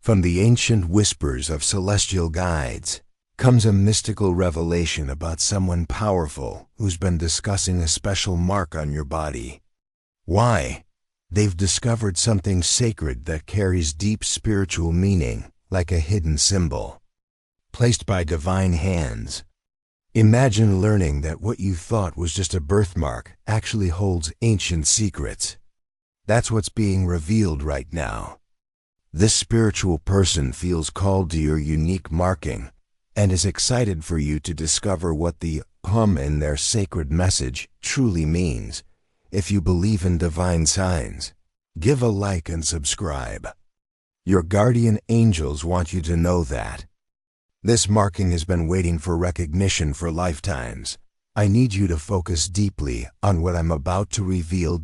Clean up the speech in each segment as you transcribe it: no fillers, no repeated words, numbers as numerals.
From the ancient whispers of celestial guides comes a mystical revelation about someone powerful who's been discussing a special mark on your body. Why? They've discovered something sacred that carries deep spiritual meaning, like a hidden symbol, placed by divine hands. Imagine learning that what you thought was just a birthmark actually holds ancient secrets. That's what's being revealed right now. This spiritual person feels called to your unique marking and is excited for you to discover what the in their sacred message truly means. If you believe in divine signs, give a like and subscribe. Your guardian angels want you to know that this marking has been waiting for recognition for lifetimes. I need you to focus deeply on what I'm about to reveal.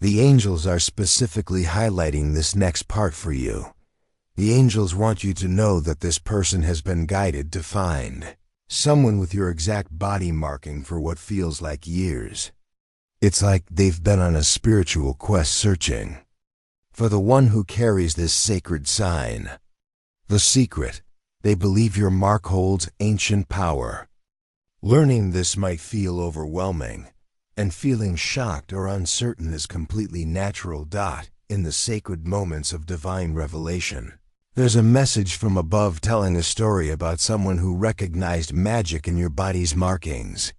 The angels are specifically highlighting this next part for you. The angels want you to know that this person has been guided to find someone with your exact body marking for what feels like years. It's like they've been on a spiritual quest searching for the one who carries this sacred sign. The secret: they believe your mark holds ancient power. Learning this might feel overwhelming, and feeling shocked or uncertain is completely natural. In the sacred moments of divine revelation, there's a message from above telling a story about someone who recognized magic in your body's markings.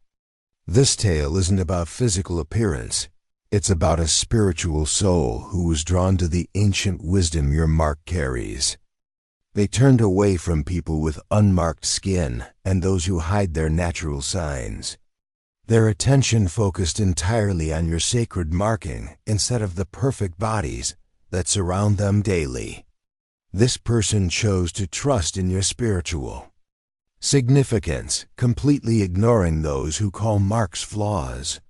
This tale isn't about physical appearance. It's about a spiritual soul who was drawn to the ancient wisdom your mark carries. They turned away from people with unmarked skin and those who hide their natural signs. Their attention focused entirely on your sacred marking instead of the perfect bodies that surround them daily. This person chose to trust in your spiritual significance, completely ignoring those who call marks flaws.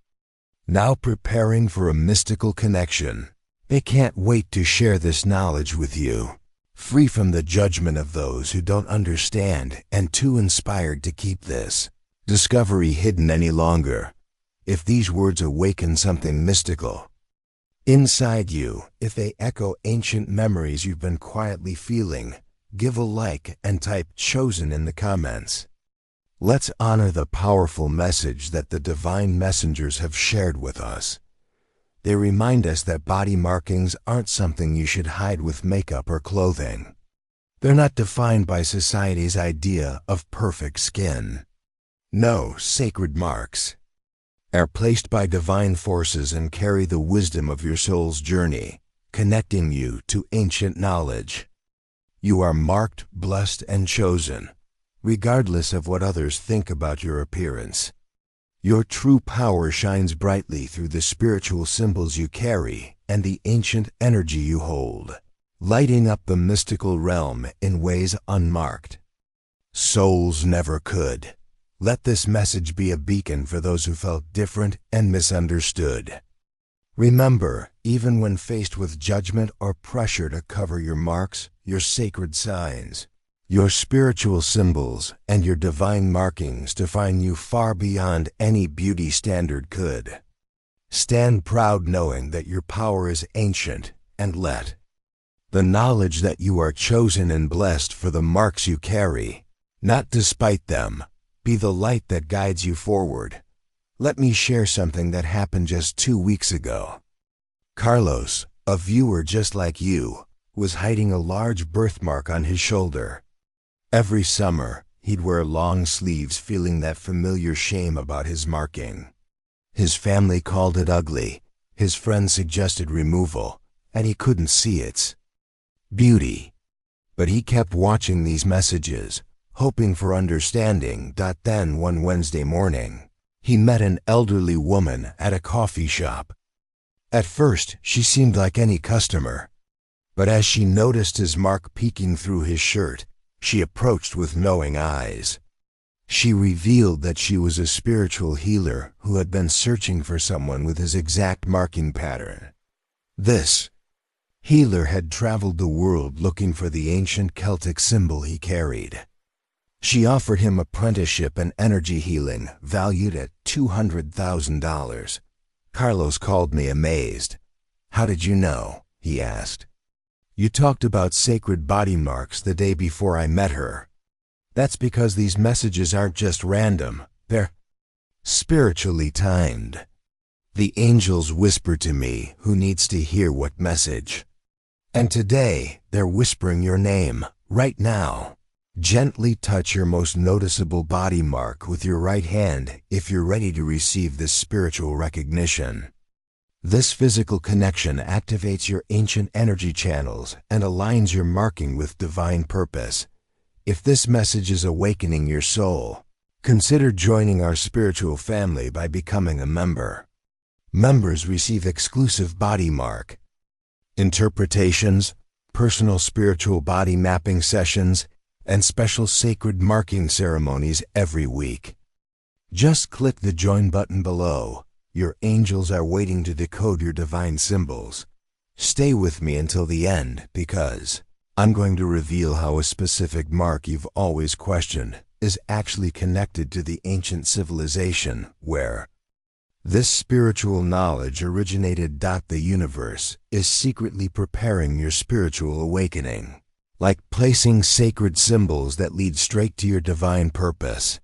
Now preparing for a mystical connection, they can't wait to share this knowledge with you, free from the judgment of those who don't understand and too inspired to keep this discovery hidden any longer. If these words awaken something mystical inside you, if they echo ancient memories you've been quietly feeling, give a like and type "chosen" in the comments. Let's honor the powerful message that the divine messengers have shared with us. They remind us that body markings aren't something you should hide with makeup or clothing. They're not defined by society's idea of perfect skin. No, sacred marks are placed by divine forces and carry the wisdom of your soul's journey, connecting you to ancient knowledge. You are marked, blessed, and chosen, regardless of what others think about your appearance. Your true power shines brightly through the spiritual symbols you carry and the ancient energy you hold, lighting up the mystical realm in ways unmarked souls never could. Let this message be a beacon for those who felt different and misunderstood. Remember, even when faced with judgment or pressure to cover your marks, your sacred signs, your spiritual symbols, and your divine markings define you far beyond any beauty standard could. Stand proud knowing that your power is ancient, and let the knowledge that you are chosen and blessed for the marks you carry, not despite them, be the light that guides you forward. Let me share something that happened just 2 weeks ago. Carlos, a viewer just like you, was hiding a large birthmark on his shoulder. Every summer, he'd wear long sleeves, feeling that familiar shame about his marking. His family called it ugly, his friends suggested removal, and he couldn't see its beauty. But he kept watching these messages, hoping for understanding. Then one Wednesday morning, he met an elderly woman at a coffee shop. At first, she seemed like any customer, but as she noticed his mark peeking through his shirt, she approached with knowing eyes. She revealed that she was a spiritual healer who had been searching for someone with his exact marking pattern. This healer had traveled the world looking for the ancient Celtic symbol he carried. She offered him apprenticeship and energy healing, valued at $200,000. Carlos called me amazed. "How did you know?" he asked. You talked about sacred body marks the day before I met her. That's because these messages aren't just random, they're spiritually timed. The angels whisper to me who needs to hear what message. And today, they're whispering your name, right now. Gently touch your most noticeable body mark with your right hand if you're ready to receive this spiritual recognition. This physical connection activates your ancient energy channels and aligns your marking with divine purpose. If this message is awakening your soul, consider joining our spiritual family by becoming a member. Members receive exclusive body mark interpretations, personal spiritual body mapping sessions, and special sacred marking ceremonies every week. Just click the join button below. Your angels are waiting to decode your divine symbols. Stay with me until the end because I'm going to reveal how a specific mark you've always questioned is actually connected to the ancient civilization where this spiritual knowledge originated. The universe is secretly preparing your spiritual awakening, like placing sacred symbols that lead straight to your divine purpose.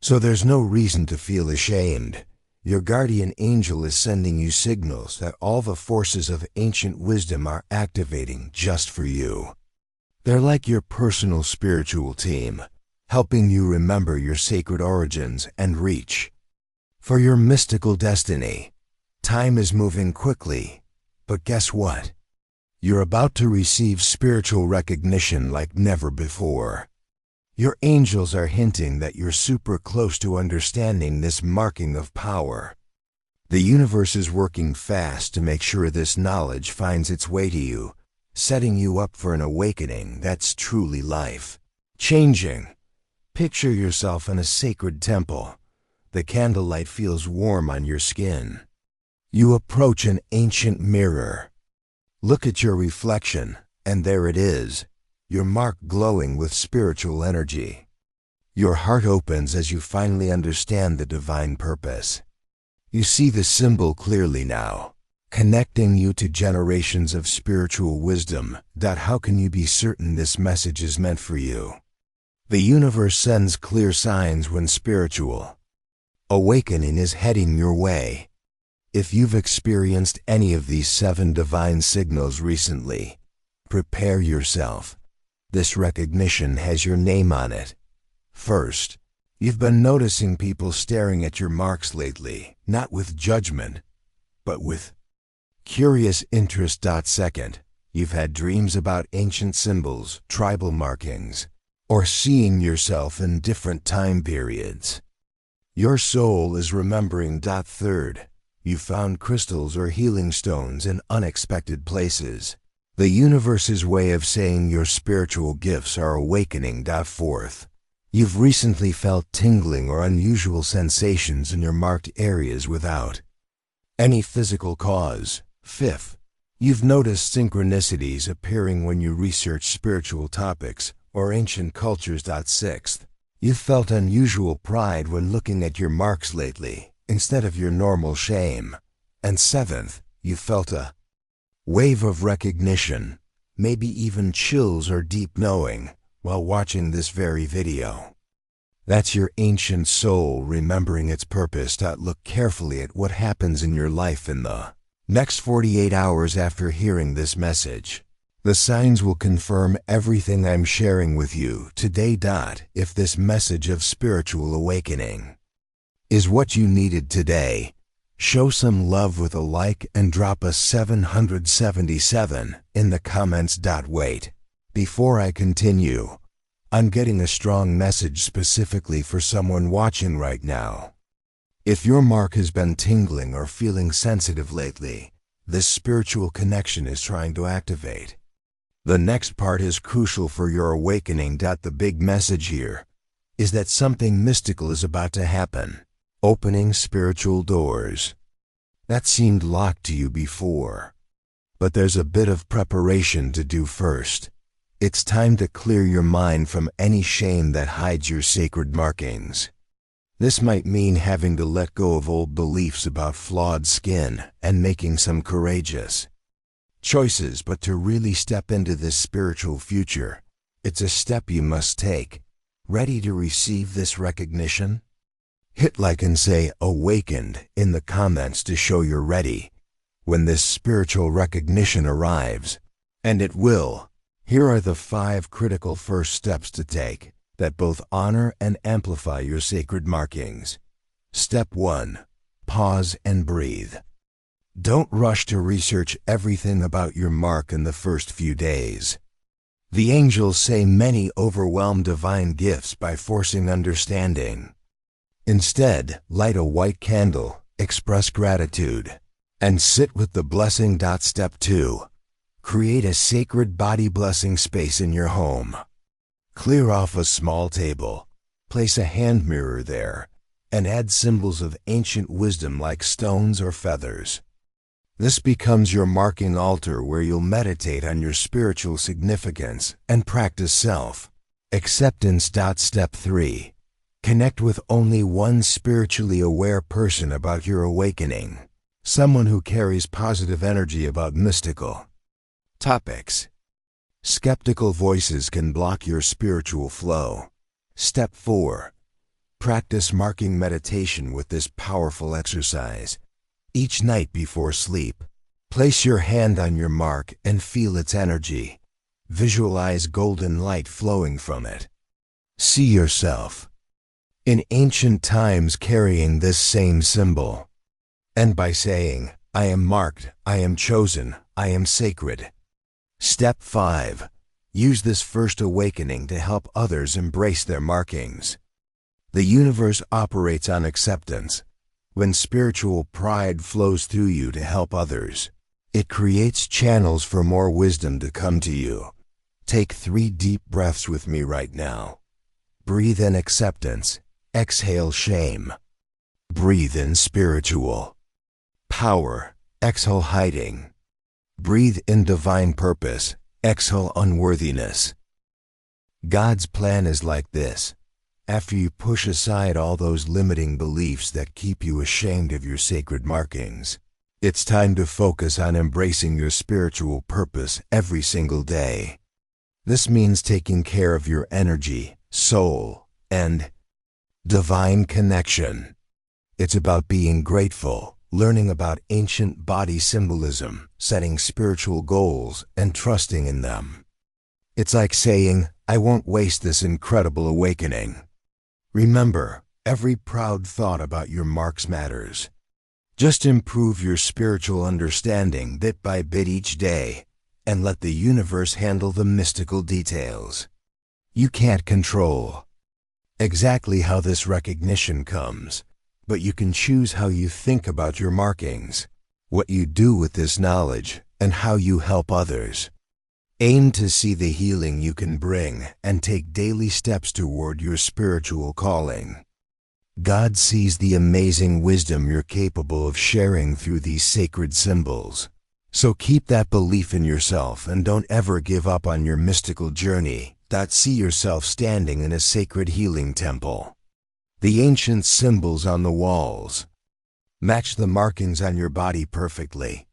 So there's no reason to feel ashamed. Your guardian angel is sending you signals that all the forces of ancient wisdom are activating just for you. They're like your personal spiritual team, helping you remember your sacred origins and reach for your mystical destiny. Time is moving quickly, but guess what? You're about to receive spiritual recognition like never before. Your angels are hinting that you're super close to understanding this marking of power. The universe is working fast to make sure this knowledge finds its way to you, setting you up for an awakening that's truly life-changing. Picture yourself in a sacred temple. The candlelight feels warm on your skin. You approach an ancient mirror. Look at your reflection, and there it is. Your mark glowing with spiritual energy. Your heart opens as you finally understand the divine purpose. You see the symbol clearly now, connecting you to generations of spiritual wisdom. How can you be certain this message is meant for you? The universe sends clear signs when spiritual awakening is heading your way. If you've experienced any of these 7 divine signals recently, prepare yourself. This recognition has your name on it. First, you've been noticing people staring at your marks lately, not with judgment, but with curious interest. Second, you've had dreams about ancient symbols, tribal markings, or seeing yourself in different time periods. Your soul is remembering. Third, you found crystals or healing stones in unexpected places. The universe's way of saying your spiritual gifts are awakening. Fourth, you've recently felt tingling or unusual sensations in your marked areas without any physical cause. Fifth, you've noticed synchronicities appearing when you research spiritual topics or ancient cultures. Sixth, you've felt unusual pride when looking at your marks lately, instead of your normal shame. And seventh, you felt a wave of recognition, maybe even chills or deep knowing, while watching this very video. That's your ancient soul remembering its purpose. Look carefully at what happens in your life in the next 48 hours after hearing this message. The signs will confirm everything I'm sharing with you today. If this message of spiritual awakening is what you needed today, show some love with a like and drop a 777 in the comments. Wait, before I continue, I'm getting a strong message specifically for someone watching right now. If your mark has been tingling or feeling sensitive lately, this spiritual connection is trying to activate. The next part is crucial for your awakening. The big message here is that something mystical is about to happen. Opening spiritual doors that seemed locked to you before. But there's a bit of preparation to do first. It's time to clear your mind from any shame that hides your sacred markings. This might mean having to let go of old beliefs about flawed skin and making some courageous choices, but to really step into this spiritual future, it's a step you must take. Ready to receive this recognition? Hit like and say "awakened" in the comments to show you're ready. When this spiritual recognition arrives, and it will, here are the 5 critical first steps to take that both honor and amplify your sacred markings. Step 1. Pause and breathe. Don't rush to research everything about your mark in the first few days. The angels say many overwhelm divine gifts by forcing understanding. Instead, light a white candle, express gratitude, and sit with the blessing. Step 2. Create a sacred body blessing space in your home. Clear off a small table, place a hand mirror there, and add symbols of ancient wisdom like stones or feathers. This becomes your marking altar where you'll meditate on your spiritual significance and practice self-acceptance. Step 3. Connect with only one spiritually aware person about your awakening, someone who carries positive energy about mystical topics. Skeptical voices can block your spiritual flow. Step 4. Practice marking meditation with this powerful exercise. Each night before sleep, place your hand on your mark and feel its energy. Visualize golden light flowing from it. See yourself in ancient times carrying this same symbol. And by saying, "I am marked, I am chosen, I am sacred." Step 5. Use this first awakening to help others embrace their markings. The universe operates on acceptance. When spiritual pride flows through you to help others, it creates channels for more wisdom to come to you. Take 3 deep breaths with me right now. Breathe in acceptance, exhale shame. Breathe in spiritual power, exhale hiding. Breathe in divine purpose, exhale unworthiness. God's plan is like this. After you push aside all those limiting beliefs that keep you ashamed of your sacred markings, it's time to focus on embracing your spiritual purpose every single day. This means taking care of your energy, soul, and divine connection. It's about being grateful, learning about ancient body symbolism, setting spiritual goals, and trusting in them. It's like saying, "I won't waste this incredible awakening." Remember, every proud thought about your marks matters. Just improve your spiritual understanding bit by bit each day, and let the universe handle the mystical details. You can't control exactly how this recognition comes, but you can choose how you think about your markings, what you do with this knowledge, and how you help others. Aim to see the healing you can bring and take daily steps toward your spiritual calling. God sees the amazing wisdom you're capable of sharing through these sacred symbols. So keep that belief in yourself and don't ever give up on your mystical journey. See yourself standing in a sacred healing temple. The ancient symbols on the walls match the markings on your body perfectly.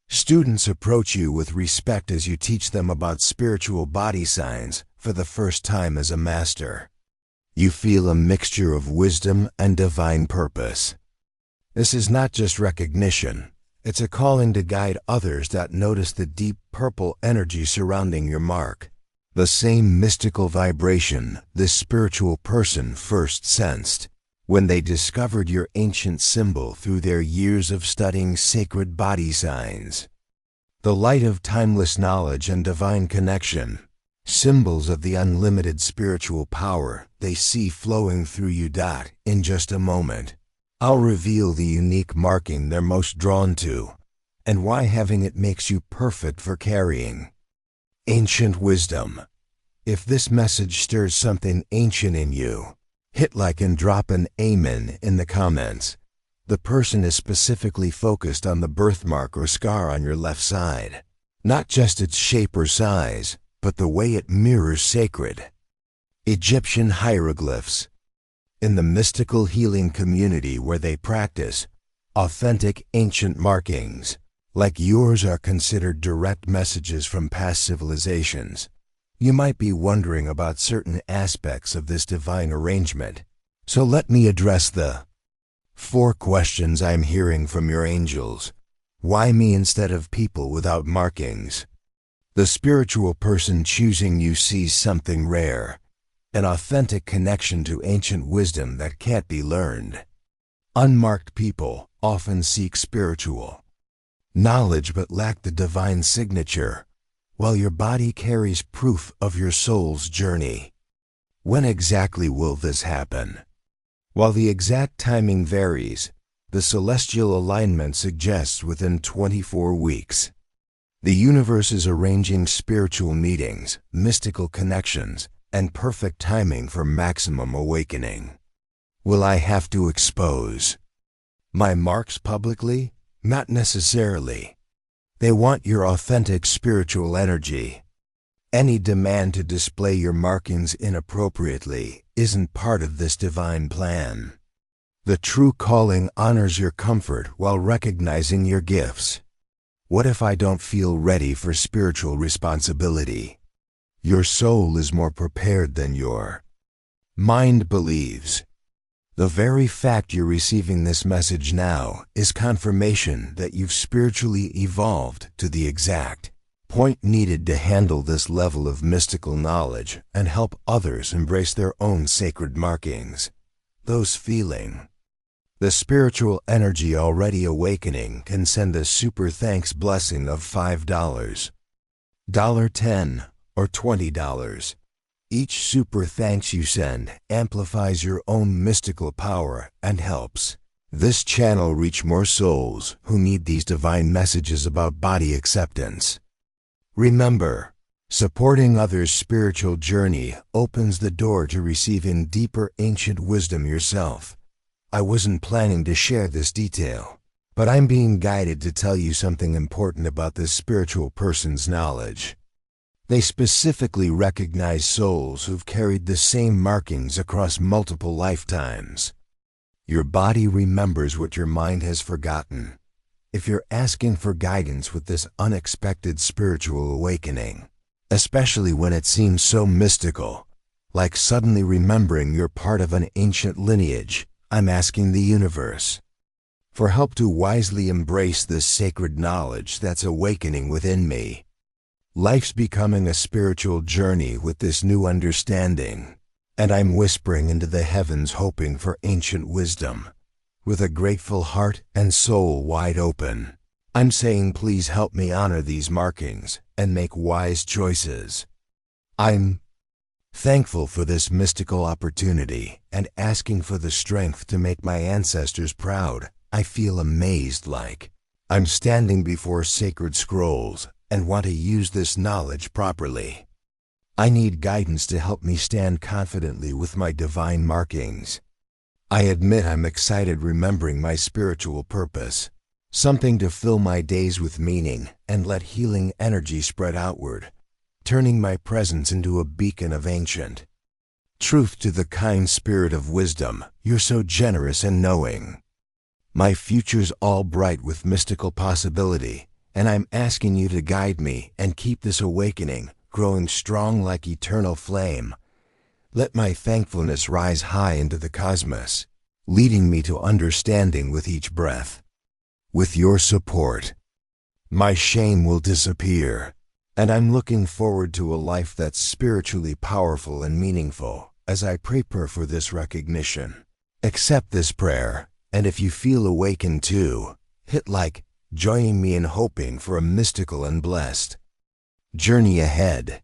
Students approach you with respect as you teach them about spiritual body signs for the first time as a master. You feel a mixture of wisdom and divine purpose. This is not just recognition, it's a calling to guide others that notice the deep purple energy surrounding your mark, the same mystical vibration this spiritual person first sensed when they discovered your ancient symbol through their years of studying sacred body signs. The light of timeless knowledge and divine connection, symbols of the unlimited spiritual power they see flowing through you. In just a moment, I'll reveal the unique marking they're most drawn to, and why having it makes you perfect for carrying ancient wisdom. If this message stirs something ancient in you, hit like and drop an amen in the comments. The person is specifically focused on the birthmark or scar on your left side, not just its shape or size, but the way it mirrors sacred Egyptian hieroglyphs. In the mystical healing community where they practice authentic ancient markings, like yours are considered direct messages from past civilizations. You might be wondering about certain aspects of this divine arrangement, so let me address the 4 questions I'm hearing from your angels. Why me instead of people without markings? The spiritual person choosing you sees something rare, an authentic connection to ancient wisdom that can't be learned. Unmarked people often seek spiritual knowledge but lack the divine signature, while your body carries proof of your soul's journey. When exactly will this happen? While the exact timing varies, the celestial alignment suggests within 24 weeks. The universe is arranging spiritual meetings, mystical connections, and perfect timing for maximum awakening. Will I have to expose my marks publicly? Not necessarily. They want your authentic spiritual energy. Any demand to display your markings inappropriately isn't part of this divine plan. The true calling honors your comfort while recognizing your gifts. What if I don't feel ready for spiritual responsibility? Your soul is more prepared than your mind believes. The very fact you're receiving this message now is confirmation that you've spiritually evolved to the exact point needed to handle this level of mystical knowledge and help others embrace their own sacred markings. Those feeling the spiritual energy already awakening can send a super thanks blessing of $5, $10, or $20. Each super thanks you send amplifies your own mystical power and helps this channel reach more souls who need these divine messages about body acceptance. Remember, supporting others' spiritual journey opens the door to receiving deeper ancient wisdom yourself. I wasn't planning to share this detail, but I'm being guided to tell you something important about this spiritual person's knowledge. They specifically recognize souls who've carried the same markings across multiple lifetimes. Your body remembers what your mind has forgotten. If you're asking for guidance with this unexpected spiritual awakening, especially when it seems so mystical, like suddenly remembering you're part of an ancient lineage, I'm asking the universe for help to wisely embrace this sacred knowledge that's awakening within me. Life's becoming a spiritual journey with this new understanding, and I'm whispering into the heavens hoping for ancient wisdom. With a grateful heart and soul wide open, I'm saying please help me honor these markings and make wise choices. I'm thankful for this mystical opportunity and asking for the strength to make my ancestors proud. I feel amazed like I'm standing before sacred scrolls and want to use this knowledge properly. I need guidance to help me stand confidently with my divine markings. I admit I'm excited remembering my spiritual purpose, something to fill my days with meaning and let healing energy spread outward, turning my presence into a beacon of ancient truth to the kind spirit of wisdom. You're so generous and knowing. My future's all bright with mystical possibility, and I'm asking you to guide me and keep this awakening growing strong like eternal flame. Let my thankfulness rise high into the cosmos, leading me to understanding with each breath. With your support, my shame will disappear, and I'm looking forward to a life that's spiritually powerful and meaningful as I prepare for this recognition. Accept this prayer, and if you feel awakened too, hit like, joining me in hoping for a mystical and blessed journey ahead.